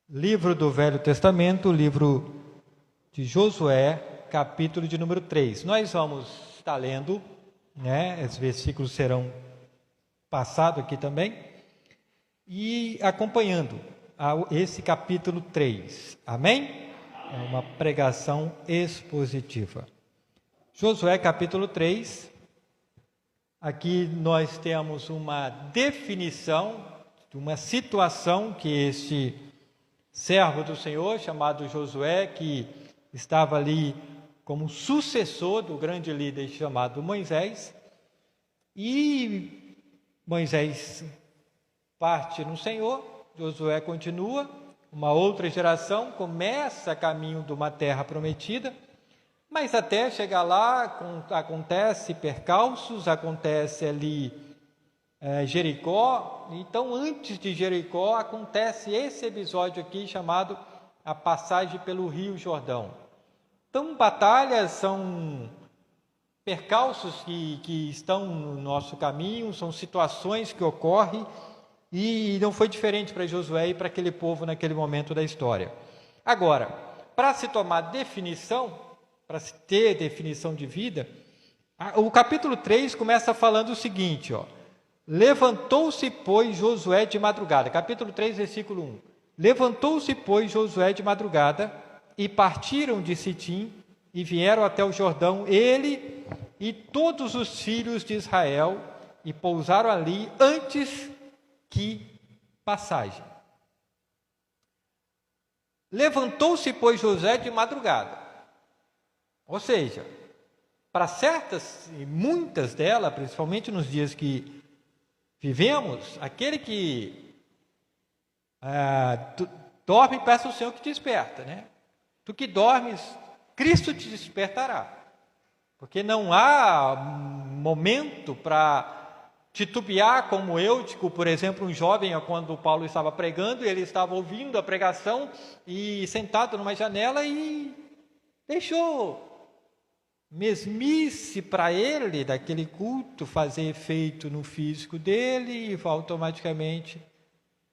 Livro do Velho Testamento, livro de Josué, capítulo de número 3. Nós vamos estar lendo, os versículos serão passados aqui também, e acompanhando esse capítulo 3. Amém? É uma pregação expositiva. Josué, capítulo 3. Aqui nós temos uma definição de uma situação que este servo do Senhor, chamado Josué, que estava ali como sucessor do grande líder chamado Moisés, e Moisés parte no Senhor, Josué continua, uma outra geração começa caminho de uma terra prometida, mas até chegar lá acontece percalços, acontece ali Jericó. Então, antes de Jericó, acontece esse episódio aqui chamado a passagem pelo Rio Jordão. Então, batalhas são percalços que estão no nosso caminho, são situações que ocorrem, e não foi diferente para Josué e para aquele povo naquele momento da história. Agora, para se tomar definição, para se ter definição de vida, o capítulo 3 começa falando o seguinte, levantou-se, pois, Josué de madrugada, capítulo 3, versículo 1. Levantou-se, pois, Josué de madrugada, e partiram de Sitim, e vieram até o Jordão, ele e todos os filhos de Israel, e pousaram ali antes que passagem. Levantou-se, pois, Josué de madrugada. Ou seja, para certas e muitas delas, principalmente nos dias que vivemos, aquele que dorme, peça ao Senhor que te desperta, Tu que dormes, Cristo te despertará. Porque não há momento para titubear como Eutico, por exemplo, um jovem, quando Paulo estava pregando, ele estava ouvindo a pregação e sentado numa janela e deixou mesmice para ele daquele culto fazer efeito no físico dele e automaticamente,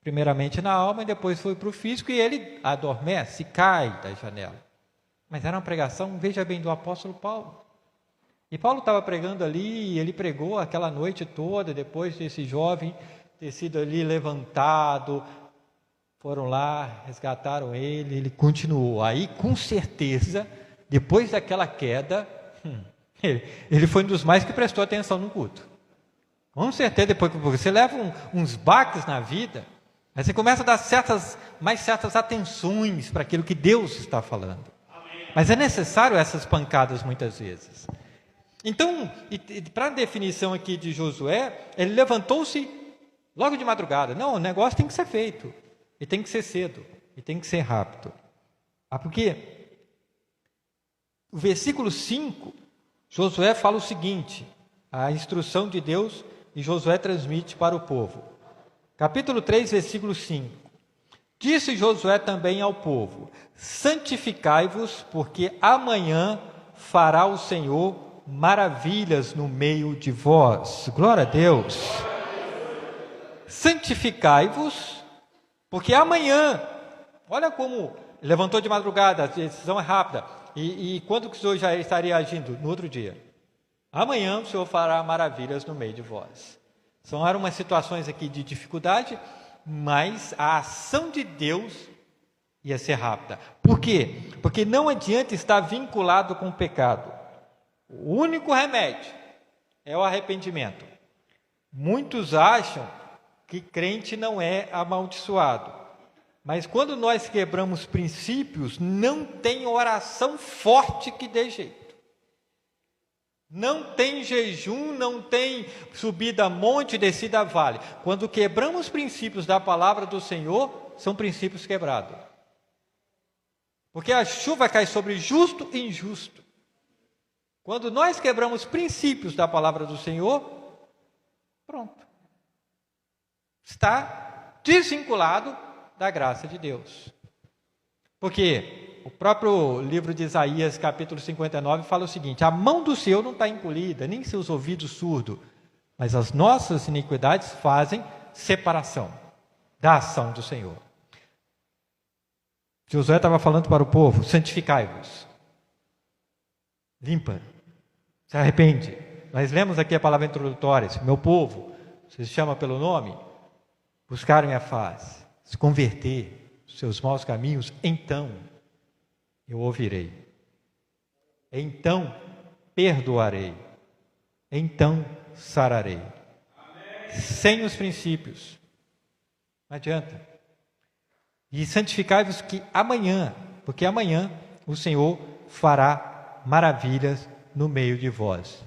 primeiramente na alma e depois foi para o físico, e ele adormece, cai da janela. Mas era uma pregação, veja bem, do apóstolo Paulo. E Paulo estava pregando ali, e ele pregou aquela noite toda, depois desse jovem ter sido ali levantado, foram lá, resgataram ele continuou. Aí, com certeza, depois daquela queda, ele foi um dos mais que prestou atenção no culto. Com certeza, depois que você leva uns baques na vida, aí você começa a dar mais certas atenções para aquilo que Deus está falando. Amém. Mas é necessário essas pancadas muitas vezes. Então, para a definição aqui de Josué, ele levantou-se logo de madrugada. Não, o negócio tem que ser feito, e tem que ser cedo, e tem que ser rápido. Porque o versículo 5, Josué fala o seguinte, a instrução de Deus, e Josué transmite para o povo. Capítulo 3, versículo 5. Disse Josué também ao povo: santificai-vos, porque amanhã fará o Senhor maravilhas no meio de vós. Glória a Deus. Santificai-vos, porque amanhã, olha como levantou de madrugada, a decisão é rápida. E quando que o Senhor já estaria agindo? No outro dia. Amanhã o Senhor fará maravilhas no meio de vós. Eram umas situações aqui de dificuldade, mas a ação de Deus ia ser rápida. Por quê? Porque não adianta estar vinculado com o pecado. O único remédio é o arrependimento. Muitos acham que crente não é amaldiçoado. Mas quando nós quebramos princípios, não tem oração forte que dê jeito. Não tem jejum, não tem subida a monte, descida a vale. Quando quebramos princípios da palavra do Senhor, são princípios quebrados. Porque a chuva cai sobre justo e injusto. Quando nós quebramos princípios da palavra do Senhor, pronto. Está desvinculado da graça de Deus. Porque o próprio livro de Isaías, capítulo 59, fala o seguinte: a mão do Senhor não está encolhida, nem seus ouvidos surdos, mas as nossas iniquidades fazem separação da ação do Senhor. Josué estava falando para o povo: santificai-vos, limpa, se arrepende. Nós lemos aqui a palavra introdutória: meu povo, você se chama pelo nome, buscar minha face, se converter dos seus maus caminhos, então eu ouvirei, então perdoarei, então sararei. Sem os princípios não adianta. E santificai-vos que amanhã, porque amanhã o Senhor fará maravilhas no meio de vós.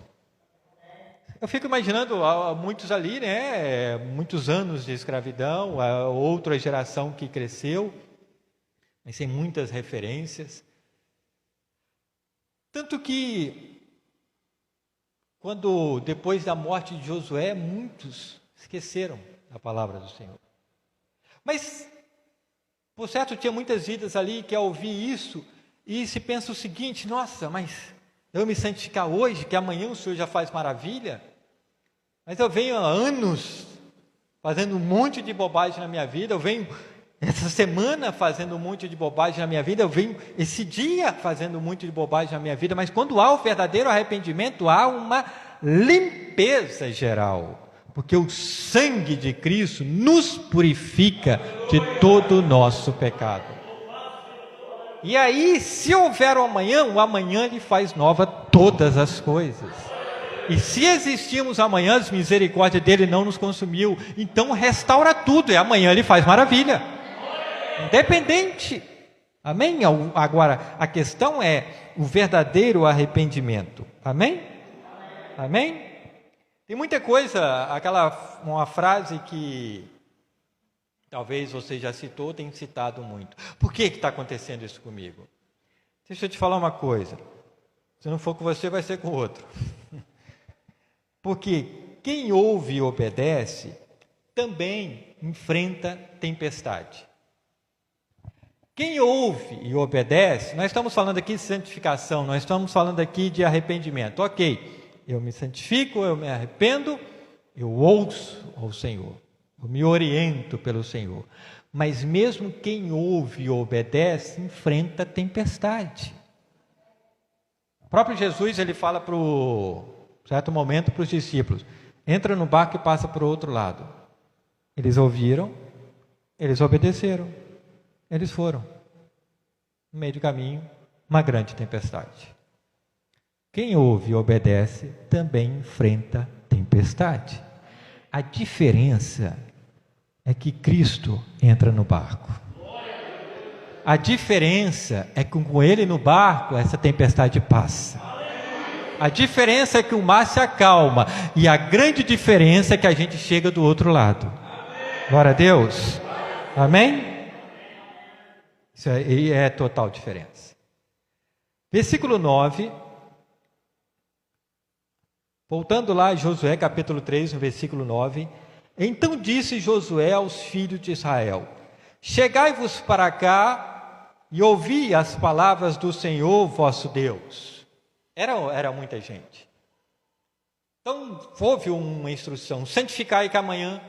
Eu fico imaginando muitos ali, né, muitos anos de escravidão, a outra geração que cresceu, mas tem muitas referências. Tanto que, quando depois da morte de Josué, muitos esqueceram a palavra do Senhor. Mas, por certo, tinha muitas vidas ali que, ao ouvir isso, e se pensa o seguinte: nossa, mas eu me santificar hoje, que amanhã o Senhor já faz maravilha? Mas eu venho há anos fazendo um monte de bobagem na minha vida, eu venho essa semana fazendo um monte de bobagem na minha vida, eu venho esse dia fazendo um monte de bobagem na minha vida, mas quando há o verdadeiro arrependimento, há uma limpeza geral, porque o sangue de Cristo nos purifica de todo o nosso pecado. E aí, se houver o amanhã lhe faz nova todas as coisas. E se existimos amanhã, as misericórdias dele não nos consumiu, então restaura tudo, e amanhã ele faz maravilha. Independente. Amém? Agora, a questão é o verdadeiro arrependimento. Amém? Amém? Tem muita coisa, uma frase que talvez você já citou, tem citado muito. Por que está acontecendo isso comigo? Deixa eu te falar uma coisa. Se não for com você, vai ser com outro. Porque quem ouve e obedece também enfrenta tempestade. Quem ouve e obedece, nós estamos falando aqui de santificação, nós estamos falando aqui de arrependimento. Ok, eu me santifico, eu me arrependo, eu ouço ao Senhor, eu me oriento pelo Senhor. Mas mesmo quem ouve e obedece, enfrenta tempestade. O próprio Jesus, ele fala certo momento para os discípulos: entra no barco e passa para o outro lado. Eles ouviram, eles obedeceram, eles foram. No meio do caminho, uma grande tempestade. Quem ouve e obedece também enfrenta tempestade. A diferença é que Cristo entra no barco. A diferença é que com ele no barco, essa tempestade passa. A diferença é que o mar se acalma, e a grande diferença é que a gente chega do outro lado. Glória a Deus. Amém? Isso aí é total diferença. Versículo 9. Voltando lá a Josué capítulo 3, no versículo 9. Então disse Josué aos filhos de Israel: chegai-vos para cá e ouvi as palavras do Senhor vosso Deus. Era muita gente. Então, houve uma instrução: santificai que amanhã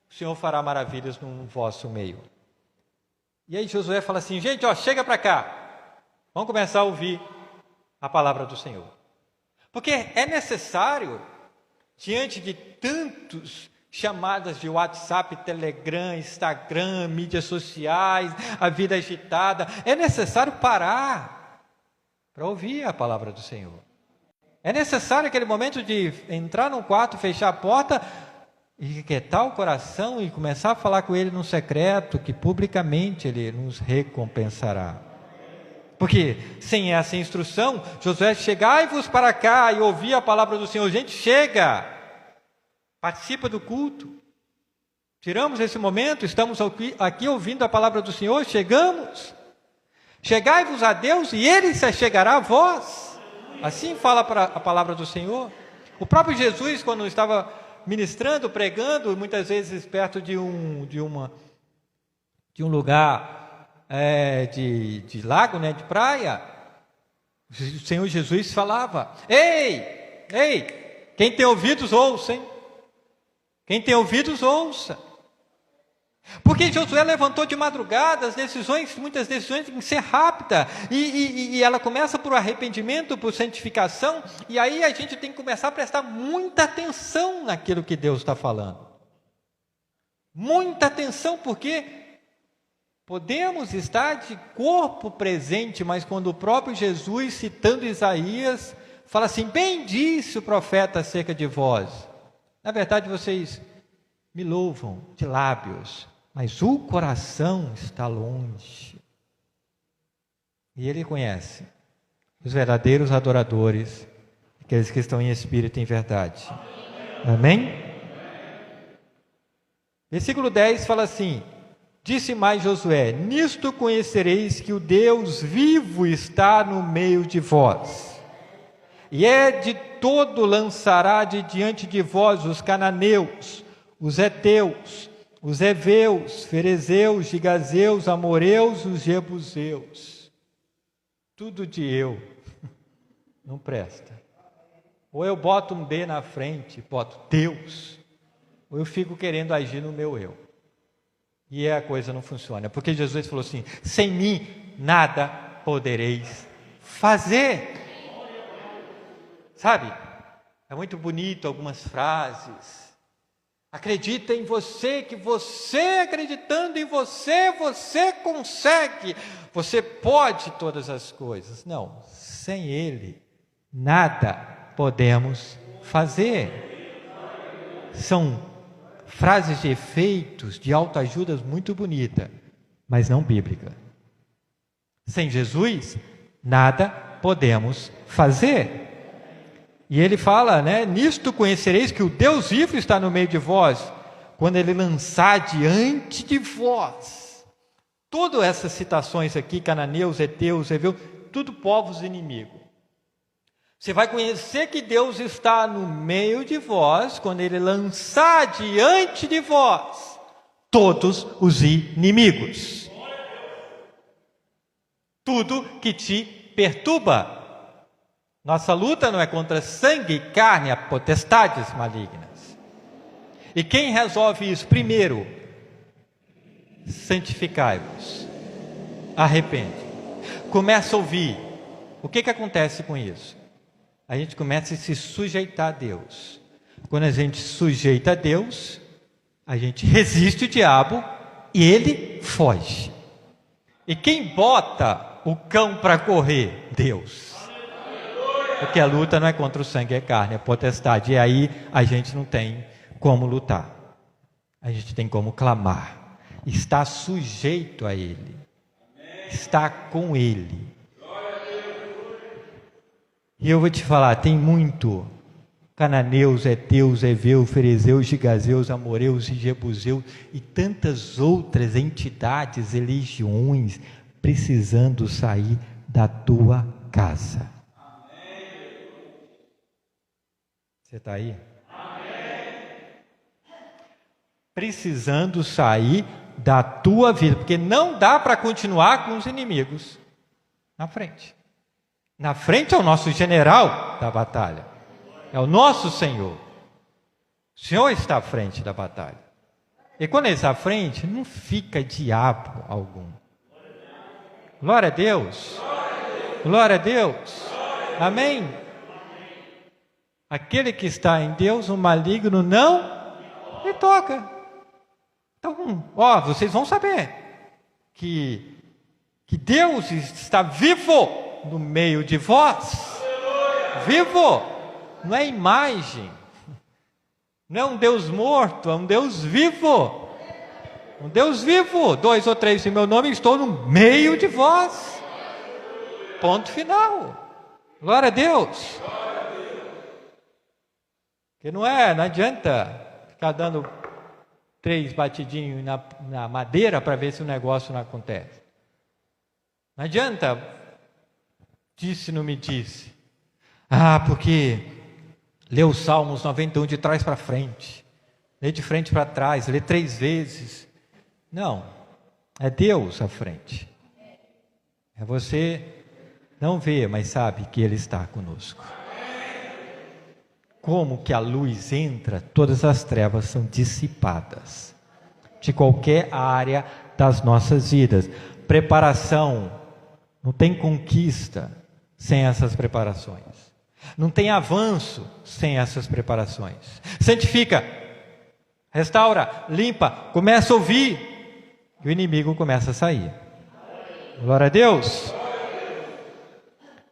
o Senhor fará maravilhas no vosso meio. E aí Josué fala assim: gente, chega para cá. Vamos começar a ouvir a palavra do Senhor. Porque é necessário, diante de tantos chamadas de WhatsApp, Telegram, Instagram, mídias sociais, a vida agitada, é necessário parar para ouvir a palavra do Senhor. É necessário aquele momento de entrar num quarto, fechar a porta e quietar o coração e começar a falar com Ele no secreto, que publicamente Ele nos recompensará. Porque sem essa instrução, Josué: chegai-vos para cá e ouvi a palavra do Senhor. Gente, chega! Participa do culto. Tiramos esse momento, estamos aqui ouvindo a palavra do Senhor, chegamos. Chegai-vos a Deus e Ele se chegará a vós. Assim fala a palavra do Senhor. O próprio Jesus, quando estava ministrando, pregando, muitas vezes perto de um lugar de lago, né, de praia, o Senhor Jesus falava: ei, quem tem ouvidos ouça, hein? Quem tem ouvidos ouça. Porque Josué levantou de madrugada, muitas decisões têm que ser rápidas, e ela começa por arrependimento, por santificação, e aí a gente tem que começar a prestar muita atenção naquilo que Deus está falando. Muita atenção, porque podemos estar de corpo presente, mas quando o próprio Jesus, citando Isaías, fala assim: bem disse o profeta acerca de vós. Na verdade, vocês me louvam de lábios, mas o coração está longe. E ele conhece os verdadeiros adoradores, aqueles que estão em espírito e em verdade. Amém? Versículo 10 fala assim: disse mais Josué: nisto conhecereis que o Deus vivo está no meio de vós, e de todo lançará de diante de vós os cananeus, os heteus, os heveus, ferezeus, gigazeus, amoreus, os jebuseus. Tudo de eu não presta. Ou eu boto um B na frente, boto Deus, ou eu fico querendo agir no meu eu. E a coisa não funciona. Porque Jesus falou assim: sem mim nada podereis fazer. Sabe? É muito bonito algumas frases. Acredita em você, que você acreditando em você, você consegue. Você pode todas as coisas. Não, sem Ele nada podemos fazer. São frases de efeitos, de autoajudas muito bonita, mas não bíblica. Sem Jesus, nada podemos fazer. E ele fala, nisto conhecereis que o Deus vivo está no meio de vós, quando ele lançar diante de vós. Todas essas citações aqui, cananeus, heteus, heveus, tudo povos inimigos. Você vai conhecer que Deus está no meio de vós, quando ele lançar diante de vós todos os inimigos. Tudo que te perturba. Nossa luta não é contra sangue e carne, é potestades malignas. E quem resolve isso? Primeiro, santificai-vos. Arrepende. Começa a ouvir. O que acontece com isso? A gente começa a se sujeitar a Deus. Quando a gente sujeita a Deus, a gente resiste o diabo e ele foge. E quem bota o cão para correr? Deus. Porque a luta não é contra o sangue e a carne, é potestade. E aí a gente não tem como lutar. A gente tem como clamar. Está sujeito a Ele. Está com Ele. E eu vou te falar, tem muito cananeus, heteus, heveus, ferezeus, gigazeus, amoreus e jebuseus e tantas outras entidades e legiões precisando sair da tua casa. Você está aí? Precisando sair da tua vida, porque não dá para continuar com os inimigos na frente. Na frente é o nosso general da batalha, é o nosso Senhor. O Senhor está à frente da batalha. E quando Ele está à frente, não fica diabo algum. Glória a Deus. Glória a Deus. Amém. Aquele que está em Deus, o maligno não lhe toca. Então, vocês vão saber que Deus está vivo no meio de vós. Vivo, não é imagem, não é um Deus morto, é um Deus vivo. Um Deus vivo. 2 ou 3 em meu nome, estou no meio de vós. Ponto final. Glória a Deus. Porque não adianta ficar dando 3 batidinhos na madeira para ver se o negócio não acontece. Não adianta, disse, não me disse. Porque lê os Salmos 91 de trás para frente, lê de frente para trás, lê 3 vezes. Não, é Deus à frente. É você não vê, mas sabe que Ele está conosco. Como que a luz entra, todas as trevas são dissipadas. de qualquer área das nossas vidas. Preparação. Não tem conquista sem essas preparações. Não tem avanço sem essas preparações. Santifica, restaura, limpa, começa a ouvir, e o inimigo começa a sair. Glória a Deus.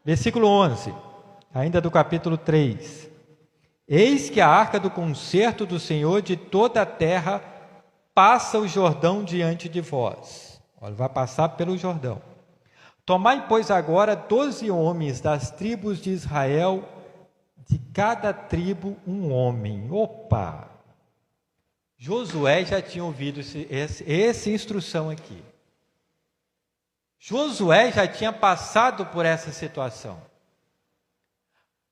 Versículo 11, ainda do capítulo 3. Eis que a arca do concerto do Senhor de toda a terra passa o Jordão diante de vós. Olha, vai passar pelo Jordão. Tomai, pois, agora 12 homens das tribos de Israel, de cada tribo um homem. Opa! Josué já tinha ouvido essa instrução aqui. Josué já tinha passado por essa situação.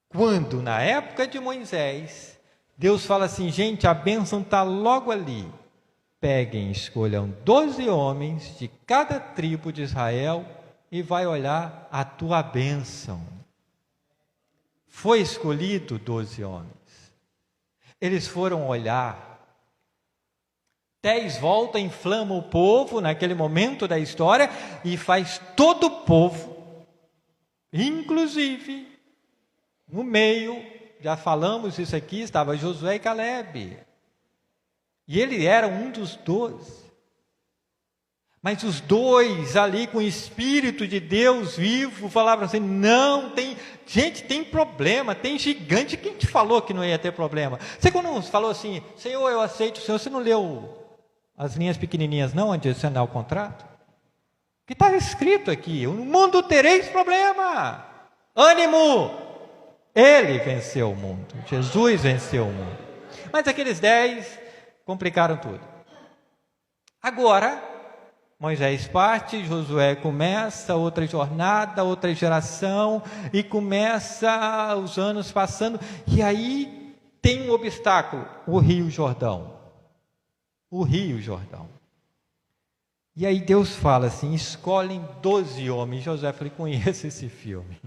Quando, na época de Moisés, Deus fala assim, gente, a bênção está logo ali. Peguem, escolham 12 homens de cada tribo de Israel e vai olhar a tua bênção. Foi escolhido 12 homens. Eles foram olhar. 10 volta, inflama o povo naquele momento da história e faz todo o povo, inclusive, no meio, já falamos isso aqui, estava Josué e Calebe. E ele era um dos 12. Mas os dois ali com o Espírito de Deus vivo falavam assim, não, tem problema, tem gigante. Quem te falou que não ia ter problema? Você quando falou assim, Senhor, eu aceito o Senhor, você não leu as linhas pequenininhas não, onde você assinar o contrato? Que está escrito aqui, no mundo tereis problema. Ânimo! Ele venceu o mundo, Jesus venceu o mundo. Mas aqueles 10 complicaram tudo. Agora, Moisés parte, Josué começa outra jornada, outra geração, e começa os anos passando, e aí tem um obstáculo, o Rio Jordão. O Rio Jordão. E aí Deus fala assim, escolhem 12 homens. Josué falou, conheço esse filme.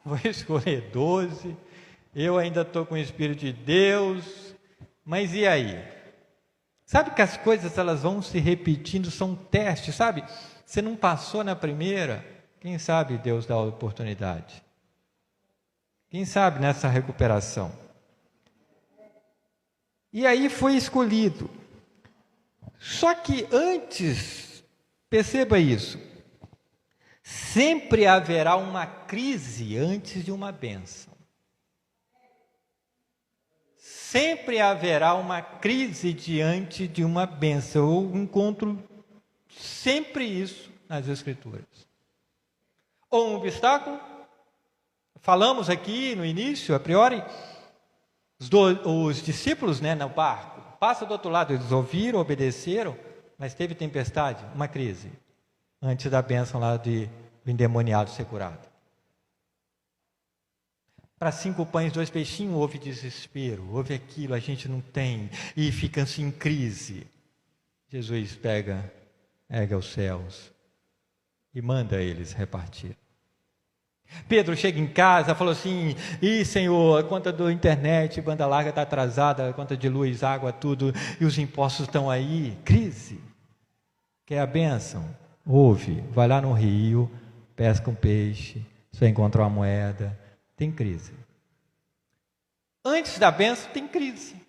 Vou escolher 12, eu ainda estou com o Espírito de Deus, mas e aí? Sabe que as coisas elas vão se repetindo, são testes, sabe? Você não passou na primeira, quem sabe Deus dá a oportunidade. Quem sabe nessa recuperação. E aí foi escolhido. Só que antes, perceba isso, sempre haverá uma crise antes de uma bênção. Sempre haverá uma crise diante de uma bênção. Eu encontro sempre isso nas Escrituras. Ou um obstáculo. Falamos aqui no início, a priori, os discípulos no barco, passa do outro lado, eles ouviram, obedeceram, mas teve tempestade, uma crise, antes da bênção lá do endemoniado ser curado. Para 5 pães, 2 peixinhos, houve desespero, houve aquilo, a gente não tem, e fica assim em crise. Jesus erga os céus e manda eles repartir. Pedro chega em casa, falou assim, Senhor, a conta da internet, banda larga está atrasada, a conta de luz, água, tudo, e os impostos estão aí, crise. Quer a bênção? Ouve, vai lá no rio, pesca um peixe, você encontra uma moeda. Tem crise. Antes da bênção, tem crise.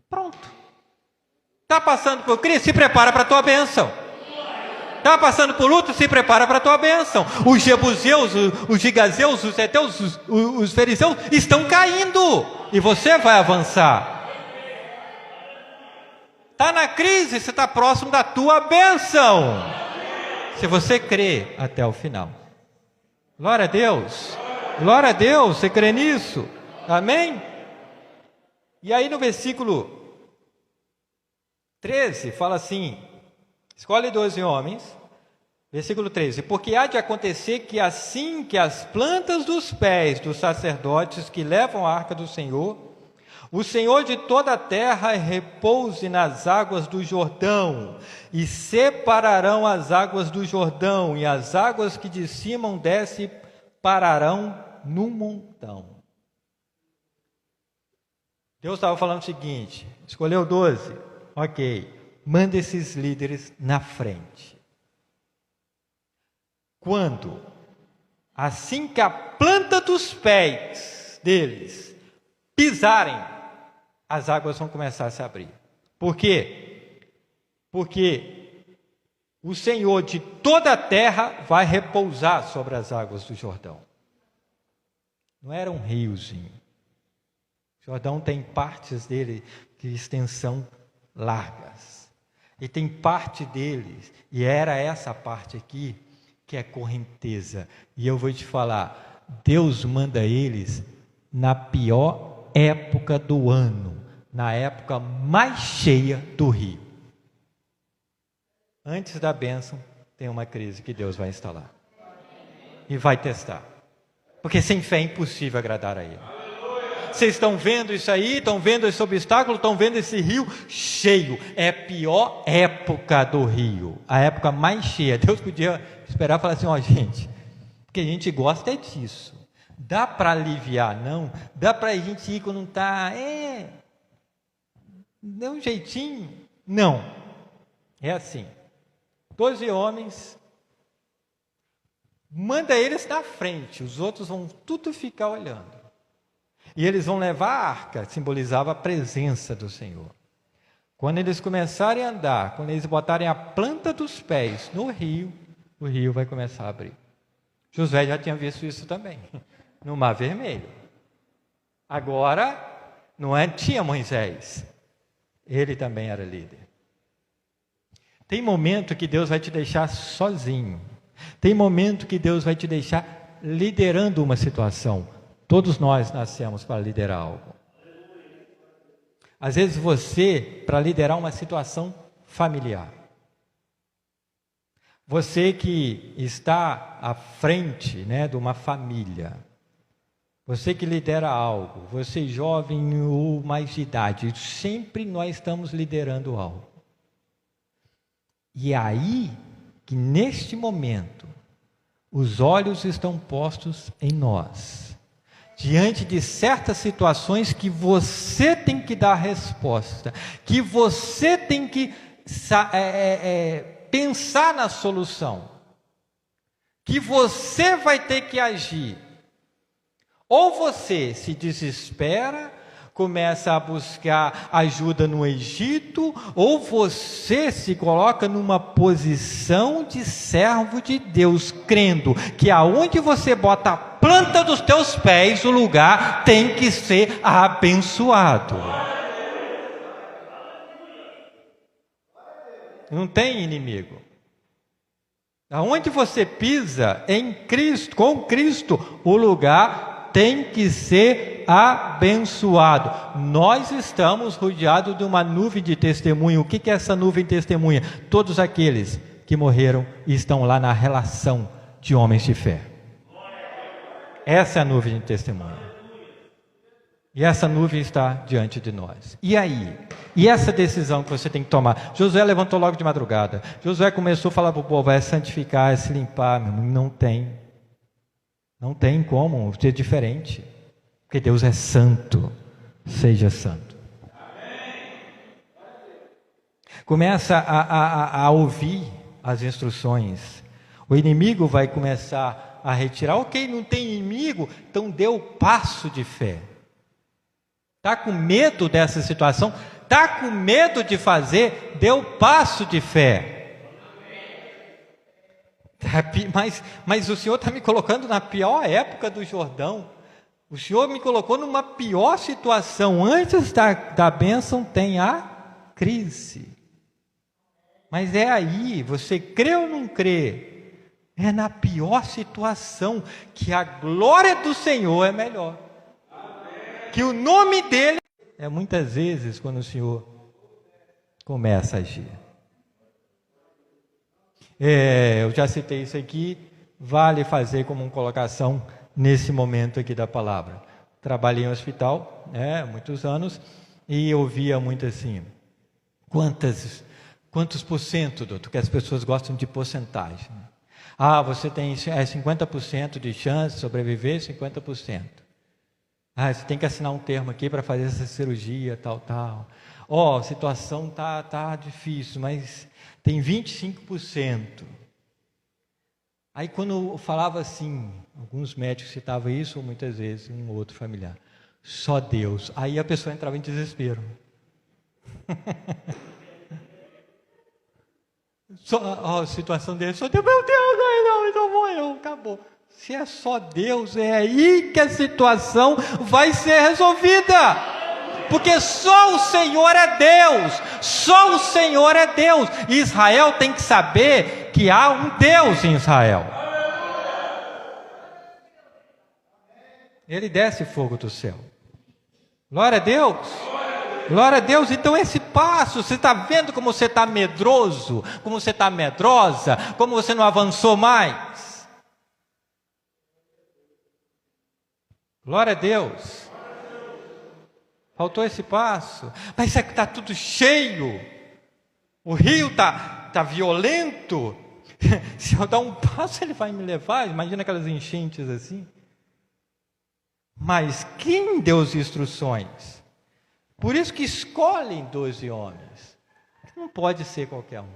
Pronto. Está passando por crise? Se prepara para a tua bênção. Está passando por luto? Se prepara para a tua bênção. Os jebuseus, os gigazeus, os heteus, os fariseus estão caindo. E você vai avançar. Está na crise, você está próximo da tua bênção. Se você crê até o final. Glória a Deus, glória a Deus, você crê nisso? Amém? E aí no versículo 13, fala assim, escolhe 12 homens, versículo 13, porque há de acontecer que assim que as plantas dos pés dos sacerdotes que levam a arca do Senhor, o Senhor de toda a terra repouse nas águas do Jordão, e separarão as águas do Jordão, e as águas que de cima descem pararão num montão. Deus estava falando o seguinte: escolheu 12, ok, manda esses líderes na frente. Quando? Assim que a planta dos pés deles pisarem, as águas vão começar a se abrir. Por quê? Porque o Senhor de toda a terra vai repousar sobre as águas do Jordão. Não era um riozinho. O Jordão tem partes dele de extensão largas. E tem parte deles, e era essa parte aqui, que é correnteza. E eu vou te falar, Deus manda eles na pior época do ano, na época mais cheia do rio. Antes da bênção, tem uma crise que Deus vai instalar. E vai testar. Porque sem fé é impossível agradar a Ele. Vocês estão vendo isso aí? Estão vendo esse obstáculo? Estão vendo esse rio cheio? É a pior época do rio. A época mais cheia. Deus podia esperar e falar assim, gente, porque a gente gosta é disso. Dá para aliviar, não? Dá para a gente ir quando não está... Dá um jeitinho? Não. É assim. 12 homens, manda eles na frente, os outros vão tudo ficar olhando. E eles vão levar a arca, simbolizava a presença do Senhor. Quando eles começarem a andar, quando eles botarem a planta dos pés no rio, o rio vai começar a abrir. Josué já tinha visto isso também, no Mar Vermelho. Agora, tinha Moisés, ele também era líder. Tem momento que Deus vai te deixar sozinho. Tem momento que Deus vai te deixar liderando uma situação. Todos nós nascemos para liderar algo. Às vezes você, para liderar uma situação familiar. Você que está à frente, de uma família. Você que lidera algo. Você jovem ou mais de idade. Sempre nós estamos liderando algo. E é aí que neste momento os olhos estão postos em nós, diante de certas situações que você tem que dar resposta, que você tem que pensar na solução, que você vai ter que agir. Ou você se desespera, começa a buscar ajuda no Egito, ou você se coloca numa posição de servo de Deus, crendo que aonde você bota a planta dos teus pés, o lugar tem que ser abençoado. Não tem inimigo. Aonde você pisa em Cristo, com Cristo, o lugar tem que ser abençoado. Nós estamos rodeados de uma nuvem de testemunho. O que é essa nuvem de testemunha? Todos aqueles que morreram e estão lá na relação de homens de fé. Essa é a nuvem de testemunha. E essa nuvem está diante de nós. E aí? E essa decisão que você tem que tomar? Josué levantou logo de madrugada. Josué começou a falar para o povo, é santificar, é se limpar. Meu irmão, não tem. Não tem como ser diferente. Porque Deus é santo. Seja santo. Começa a ouvir as instruções. O inimigo vai começar a retirar. Ok, não tem inimigo, então dê o passo de fé. Está com medo dessa situação? Está com medo de fazer? Dê o passo de fé. Mas o Senhor está me colocando na pior época do Jordão. O Senhor me colocou numa pior situação. Antes da bênção tem a crise. Mas é aí, você crê ou não crê? É na pior situação que a glória do Senhor é melhor. Que o nome dele é muitas vezes quando o Senhor começa a agir. Eu já citei isso aqui, vale fazer como uma colocação nesse momento aqui da palavra. Trabalhei em um hospital, muitos anos, e ouvia muito assim, quantos por cento, doutor, que as pessoas gostam de porcentagem. Você tem 50% de chance de sobreviver, 50%. Você tem que assinar um termo aqui para fazer essa cirurgia, tal, tal. A situação tá difícil, mas tem 25%. Aí quando eu falava assim, alguns médicos citavam isso, ou muitas vezes um outro familiar, só Deus. Aí a pessoa entrava em desespero. A situação dele, só Deus, meu Deus, não, então vou eu, acabou. Se é só Deus, é aí que a situação vai ser resolvida. Porque só o Senhor é Deus. Só o Senhor é Deus. E Israel tem que saber que há um Deus em Israel. Ele desce fogo do céu. Glória a Deus. Glória a Deus. Então esse passo, você está vendo como você está medroso, como você está medrosa, como você não avançou mais. Glória a Deus. Faltou esse passo. Mas isso aqui está tudo cheio. O rio está violento. Se eu dar um passo, ele vai me levar. Imagina aquelas enchentes assim. Mas quem deu as instruções? Por isso que escolhem 12 homens. Não pode ser qualquer um.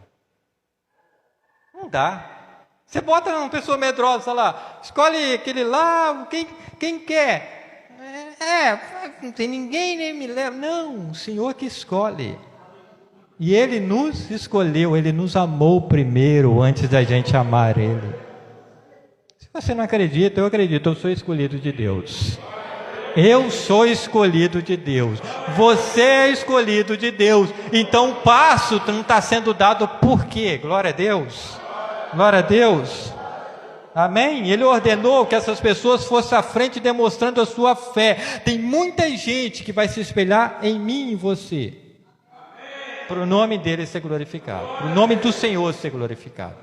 Não dá. Você bota uma pessoa medrosa lá, escolhe aquele lá, quem quer? Não tem ninguém, nem me leva. Não, o Senhor que escolhe. E Ele nos escolheu, Ele nos amou primeiro, antes da gente amar Ele. Se você não acredita, eu acredito, eu sou escolhido de Deus. Eu sou escolhido de Deus. Você é escolhido de Deus. Então o passo não está sendo dado por quê? Glória a Deus. Glória a Deus. Amém? Ele ordenou que essas pessoas fossem à frente demonstrando a sua fé. Tem muita gente que vai se espelhar em mim e em você. Para o nome dele ser glorificado. Para o nome do Senhor ser glorificado.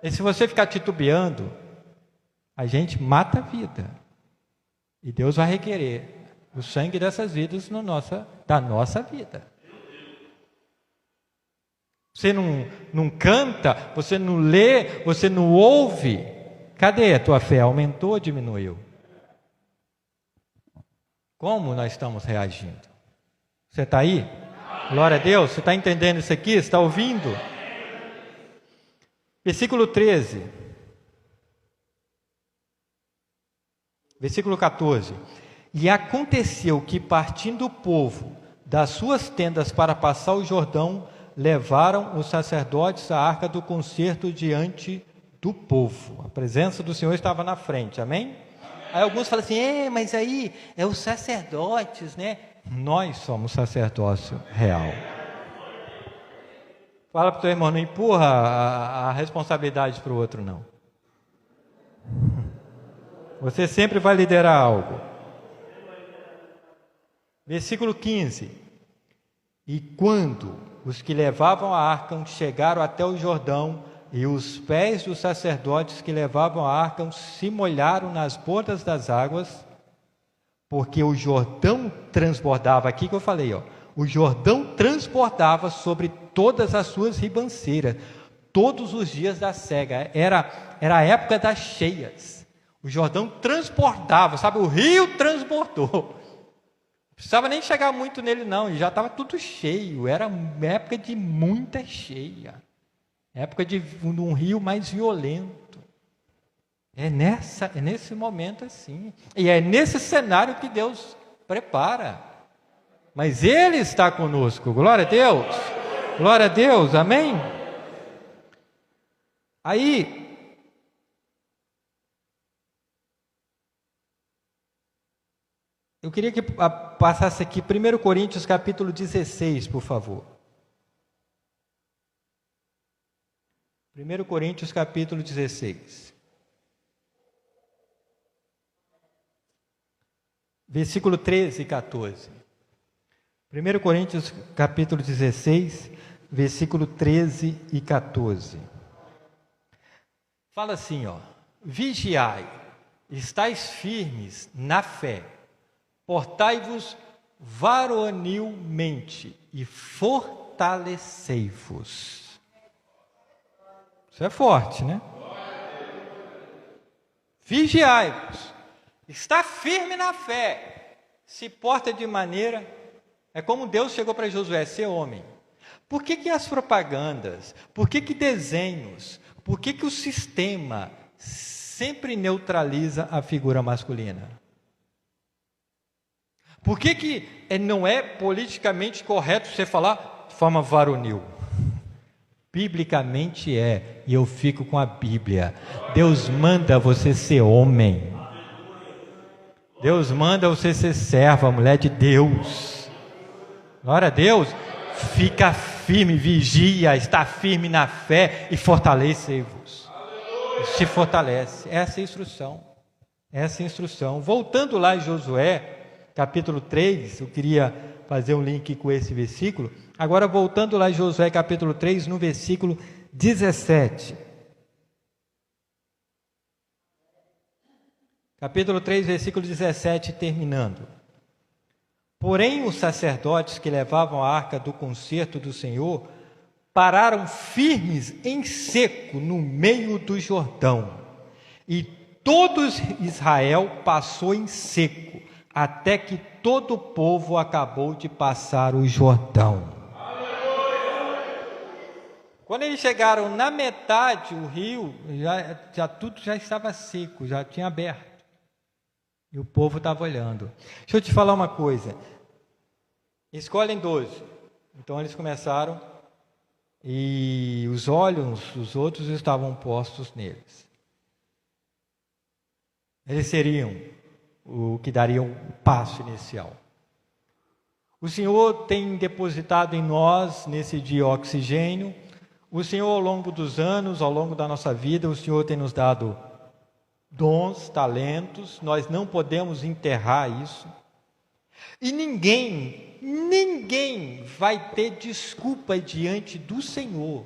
E se você ficar titubeando, a gente mata a vida. E Deus vai requerer o sangue dessas vidas da nossa vida. Você não canta, você não lê, você não ouve. Cadê a tua fé? Aumentou ou diminuiu? Como nós estamos reagindo? Você está aí? Glória a Deus. Você está entendendo isso aqui? Você está ouvindo? Versículo 13. Versículo 14. E aconteceu que, partindo o povo das suas tendas para passar o Jordão, levaram os sacerdotes a arca do concerto diante do povo. A presença do Senhor estava na frente, amém? Aí alguns falam assim, mas aí é os sacerdotes, né? Nós somos sacerdócio real. Fala para o teu irmão, não empurra a responsabilidade para o outro, não. Você sempre vai liderar algo. Versículo 15. E quando os que levavam a arca chegaram até o Jordão, e os pés dos sacerdotes que levavam a arca se molharam nas bordas das águas, porque o Jordão transbordava, aqui que eu falei, o Jordão transbordava sobre todas as suas ribanceiras, todos os dias da cega, era a época das cheias, o Jordão transbordava, sabe, o rio transbordou. Não precisava nem chegar muito nele não, já estava tudo cheio, era época de muita cheia, época de um rio mais violento. É nesse momento assim, e é nesse cenário que Deus prepara, mas Ele está conosco, glória a Deus, amém? Aí, eu queria que passasse aqui 1 Coríntios capítulo 16, por favor. 1 Coríntios capítulo 16. Versículo 13 e 14. 1 Coríntios capítulo 16, versículo 13 e 14. Fala assim, vigiai, estais firmes na fé, portai-vos varonilmente e fortalecei-vos. Isso é forte, né? Vigiai-vos. está firme na fé, se porta de maneira... É como Deus chegou para Josué, ser homem. Por que as propagandas, por que desenhos, por que o sistema sempre neutraliza a figura masculina? Por que não é politicamente correto você falar de forma varonil? Biblicamente é, e eu fico com a Bíblia. Deus manda você ser homem. Deus manda você ser serva, mulher de Deus. Glória a Deus. Fica firme, vigia, está firme na fé e fortalecei-vos. Se fortalece. Essa é a instrução. Essa é a instrução. Voltando lá em Josué, capítulo 3, eu queria fazer um link com esse versículo. Agora, voltando lá em Josué, capítulo 3, no versículo 17. Capítulo 3, versículo 17, terminando. Porém, os sacerdotes que levavam a arca do concerto do Senhor pararam firmes em seco no meio do Jordão. E todo Israel passou em seco, até que todo o povo acabou de passar o Jordão. Quando eles chegaram na metade, o rio, tudo já estava seco, já tinha aberto. E o povo estava olhando. Deixa eu te falar uma coisa. Escolhem 12. Então eles começaram e os olhos dos outros estavam postos neles. Eles seriam o que dariam o passo inicial. O Senhor tem depositado em nós, nesse dia, oxigênio. O Senhor, ao longo dos anos, ao longo da nossa vida, o Senhor tem nos dado dons, talentos. Nós não podemos enterrar isso. E ninguém vai ter desculpa diante do Senhor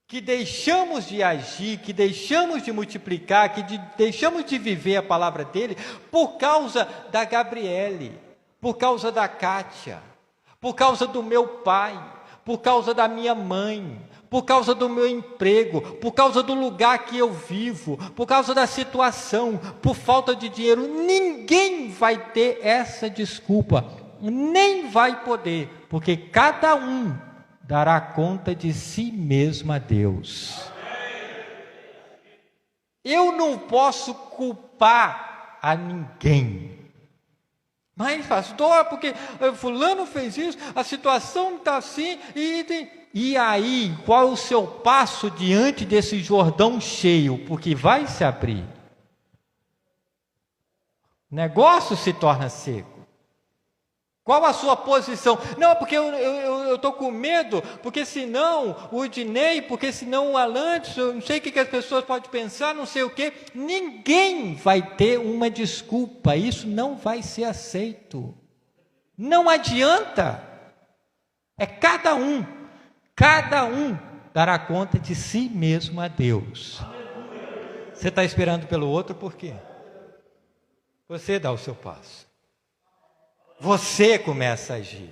que deixamos de agir, que deixamos de multiplicar, que deixamos de viver a palavra dele por causa da Gabriele, por causa da Kátia, por causa do meu pai, por causa da minha mãe, por causa do meu emprego, por causa do lugar que eu vivo, por causa da situação, por falta de dinheiro. Ninguém vai ter essa desculpa, nem vai poder, porque cada um dará conta de si mesmo a Deus. Eu não posso culpar a ninguém. Mas, pastor, porque fulano fez isso, a situação está assim, e aí, qual é o seu passo diante desse Jordão cheio? Porque vai se abrir. O negócio se torna seco. Qual a sua posição? Não, porque eu estou com medo, porque senão o Ednei, porque senão o Alantes, eu não sei o que as pessoas podem pensar, não sei o quê. Ninguém vai ter uma desculpa, isso não vai ser aceito. Não adianta. É cada um dará conta de si mesmo a Deus. Você está esperando pelo outro por quê? Você dá o seu passo. Você começa a agir.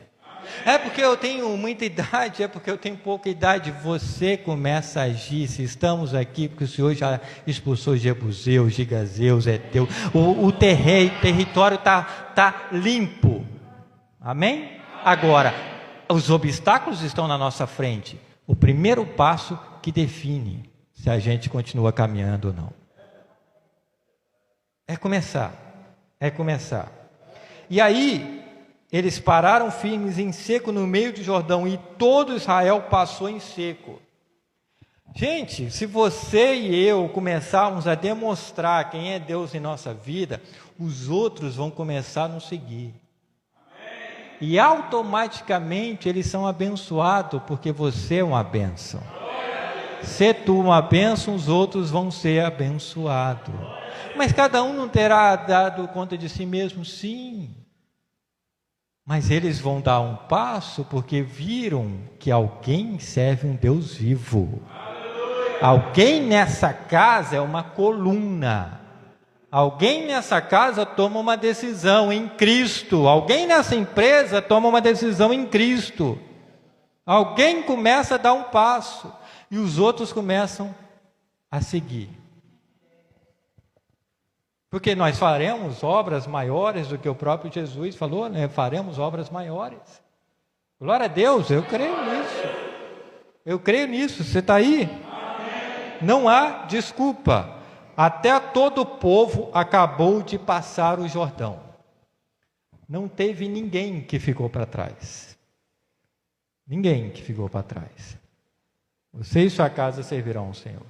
É porque eu tenho muita idade, é porque eu tenho pouca idade. Você começa a agir. Se estamos aqui, porque o Senhor já expulsou Jebuseus, Gigazeus, Eteu. O território está limpo. Amém? Agora, os obstáculos estão na nossa frente. O primeiro passo que define se a gente continua caminhando ou não. É começar. E aí, eles pararam firmes em seco no meio do Jordão, e todo Israel passou em seco. Gente, se você e eu começarmos a demonstrar quem é Deus em nossa vida, os outros vão começar a nos seguir. E automaticamente eles são abençoados, porque você é uma bênção. Se tu uma bênção, os outros vão ser abençoados. Mas cada um não terá dado conta de si mesmo? Sim. Mas eles vão dar um passo porque viram que alguém serve um Deus vivo. Alguém nessa casa é uma coluna. Alguém nessa casa toma uma decisão em Cristo. Alguém nessa empresa toma uma decisão em Cristo. Alguém começa a dar um passo e os outros começam a seguir. Porque nós faremos obras maiores do que o próprio Jesus falou, né? Faremos obras maiores. Glória a Deus, eu creio nisso. Eu creio nisso, você está aí? Amém. Não há desculpa. Até todo o povo acabou de passar o Jordão. Não teve ninguém que ficou para trás. Ninguém que ficou para trás. Você e sua casa servirão ao Senhor.